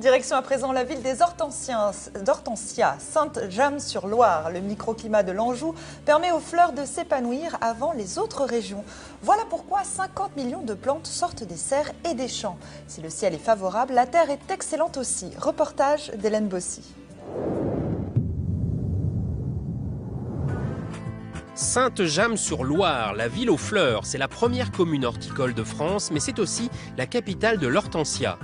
Direction à présent la ville des d'Hortensia, Sainte-James-sur-Loire. Le microclimat de l'Anjou permet aux fleurs de s'épanouir avant les autres régions. Voilà pourquoi 50 millions de plantes sortent des serres et des champs. Si le ciel est favorable, la terre est excellente aussi. Reportage d'Hélène Bossy. Sainte-James-sur-Loire, la ville aux fleurs, c'est la première commune horticole de France, mais c'est aussi la capitale de l'hortensia.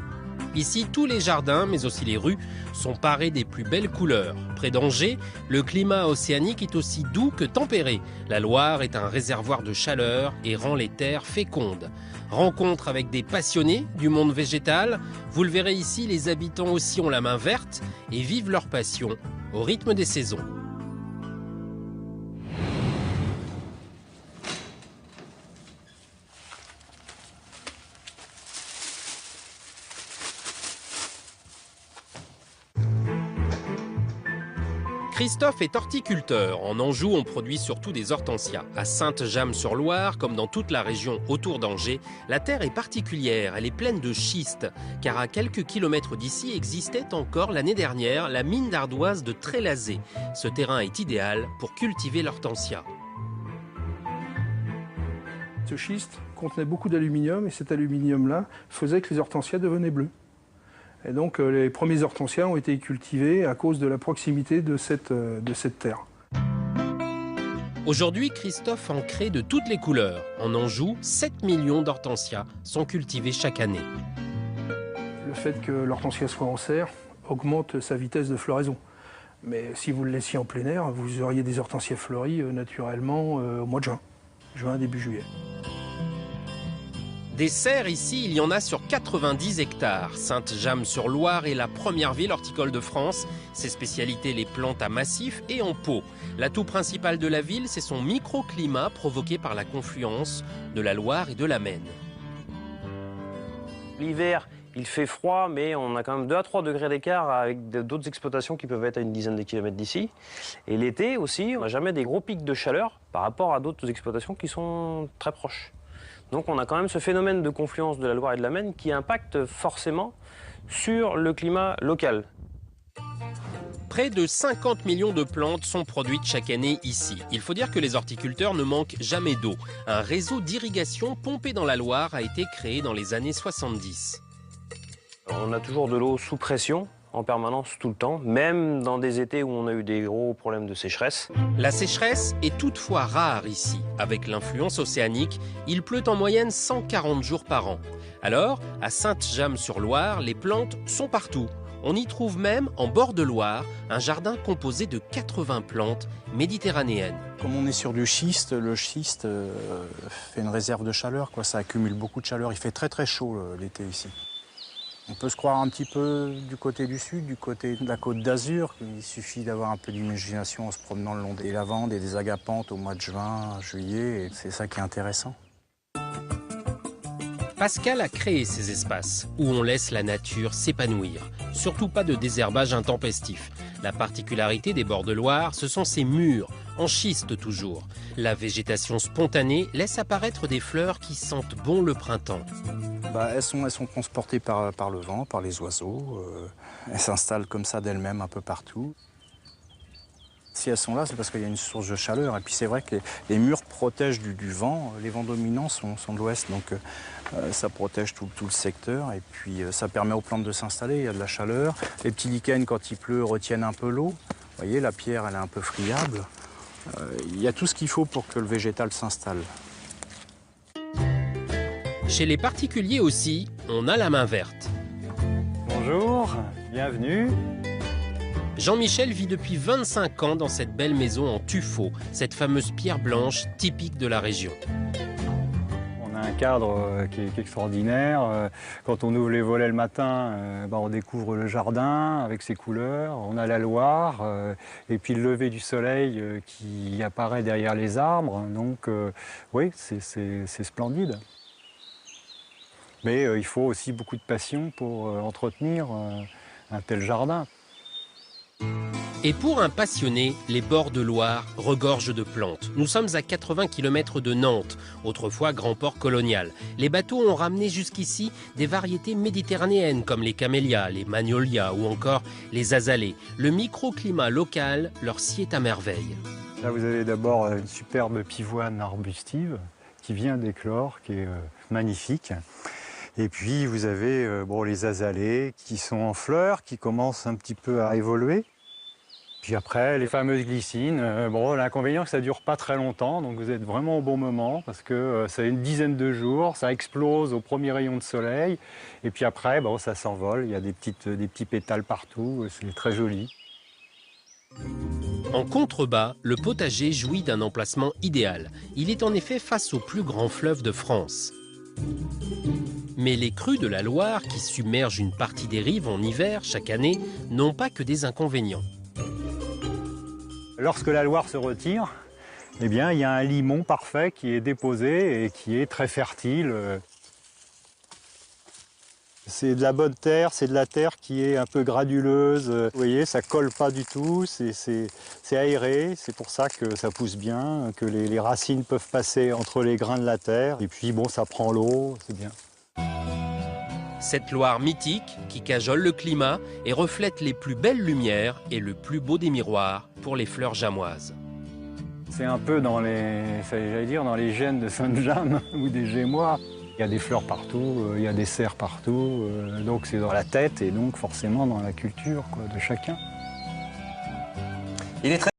Ici, tous les jardins, mais aussi les rues, sont parés des plus belles couleurs. Près d'Angers, le climat océanique est aussi doux que tempéré. La Loire est un réservoir de chaleur et rend les terres fécondes. Rencontre avec des passionnés du monde végétal. Vous le verrez ici, les habitants aussi ont la main verte et vivent leur passion au rythme des saisons. Christophe est horticulteur. En Anjou, on produit surtout des hortensias. À Sainte-James-sur-Loire, comme dans toute la région autour d'Angers, la terre est particulière. Elle est pleine de schiste, car à quelques kilomètres d'ici existait encore l'année dernière la mine d'ardoise de Trélazé. Ce terrain est idéal pour cultiver l'hortensia. Ce schiste contenait beaucoup d'aluminium et cet aluminium-là faisait que les hortensias devenaient bleues. Et donc les premiers hortensias ont été cultivés à cause de la proximité de cette terre. Aujourd'hui, Christophe en crée de toutes les couleurs. En Anjou, 7 millions d'hortensias sont cultivées chaque année. Le fait que l'hortensia soit en serre augmente sa vitesse de floraison. Mais si vous le laissiez en plein air, vous auriez des hortensias fleuries naturellement au mois de juin, début juillet. Des serres ici, il y en a sur 90 hectares. Sainte-James-sur-Loire est la première ville horticole de France. Ses spécialités, les plantes à massif et en pot. L'atout principal de la ville, c'est son microclimat provoqué par la confluence de la Loire et de la Maine. L'hiver, il fait froid, mais on a quand même 2 à 3 degrés d'écart avec d'autres exploitations qui peuvent être à une dizaine de kilomètres d'ici. Et l'été aussi, on n'a jamais des gros pics de chaleur par rapport à d'autres exploitations qui sont très proches. Donc on a quand même ce phénomène de confluence de la Loire et de la Maine qui impacte forcément sur le climat local. Près de 50 millions de plantes sont produites chaque année ici. Il faut dire que les horticulteurs ne manquent jamais d'eau. Un réseau d'irrigation pompé dans la Loire a été créé dans les années 70. On a toujours de l'eau sous pression, en permanence tout le temps, même dans des étés où on a eu des gros problèmes de sécheresse. La sécheresse est toutefois rare ici. Avec l'influence océanique, il pleut en moyenne 140 jours par an. Alors, à Sainte-James-sur-Loire, les plantes sont partout. On y trouve même, en bord de Loire, un jardin composé de 80 plantes méditerranéennes. Comme on est sur du schiste, le schiste fait une réserve de chaleur, quoi. Ça accumule beaucoup de chaleur. Il fait très très chaud l'été ici. On peut se croire un petit peu du côté du sud, du côté de la côte d'Azur. Il suffit d'avoir un peu d'imagination en se promenant le long des lavandes et des agapantes au mois de juin, juillet. C'est ça qui est intéressant. Pascal a créé ces espaces où on laisse la nature s'épanouir. Surtout pas de désherbage intempestif. La particularité des bords de Loire, ce sont ces murs, en schiste toujours. La végétation spontanée laisse apparaître des fleurs qui sentent bon le printemps. Elles sont transportées par le vent, par les oiseaux. Elles s'installent comme ça d'elles-mêmes un peu partout. Si elles sont là, c'est parce qu'il y a une source de chaleur. Et puis c'est vrai que les murs protègent du vent. Les vents dominants sont de l'ouest, donc ça protège tout le secteur. Et puis ça permet aux plantes de s'installer, il y a de la chaleur. Les petits lichens, quand il pleut, retiennent un peu l'eau. Vous voyez, la pierre, elle est un peu friable. Il y a tout ce qu'il faut pour que le végétal s'installe. Chez les particuliers aussi, on a la main verte. Bonjour, bienvenue. Jean-Michel vit depuis 25 ans dans cette belle maison en tuffeau, cette fameuse pierre blanche typique de la région. On a un cadre qui est extraordinaire. Quand on ouvre les volets le matin, on découvre le jardin avec ses couleurs. On a la Loire et puis le lever du soleil qui apparaît derrière les arbres. Donc oui, c'est splendide. Mais il faut aussi beaucoup de passion pour entretenir un tel jardin. Et pour un passionné, les bords de Loire regorgent de plantes. Nous sommes à 80 km de Nantes, autrefois grand port colonial. Les bateaux ont ramené jusqu'ici des variétés méditerranéennes comme les camélias, les magnolias ou encore les azalées. Le microclimat local leur sied à merveille. Là, vous avez d'abord une superbe pivoine arbustive qui vient d'éclore, qui est magnifique. Et puis, vous avez les azalées qui sont en fleurs, qui commencent un petit peu à évoluer. Puis après, les fameuses glycines. L'inconvénient, c'est que ça ne dure pas très longtemps, donc vous êtes vraiment au bon moment, parce que ça a une dizaine de jours, ça explose au premier rayon de soleil, et puis après, ça s'envole, il y a des petits pétales partout, c'est très joli. En contrebas, le potager jouit d'un emplacement idéal. Il est en effet face au plus grand fleuve de France. Mais les crues de la Loire, qui submergent une partie des rives en hiver chaque année, n'ont pas que des inconvénients. Lorsque la Loire se retire, eh bien, il y a un limon parfait qui est déposé et qui est très fertile. C'est de la bonne terre, c'est de la terre qui est un peu granuleuse. Vous voyez, ça colle pas du tout, c'est aéré, c'est pour ça que ça pousse bien, que les racines peuvent passer entre les grains de la terre. Et puis ça prend l'eau, c'est bien. Cette Loire mythique qui cajole le climat et reflète les plus belles lumières et le plus beau des miroirs pour les fleurs jamoises. C'est un peu dans les gènes de Sainte-Jamme ou des Gémois. Il y a des fleurs partout, il y a des cerfs partout, donc c'est dans la tête et donc forcément dans la culture de chacun. Il est très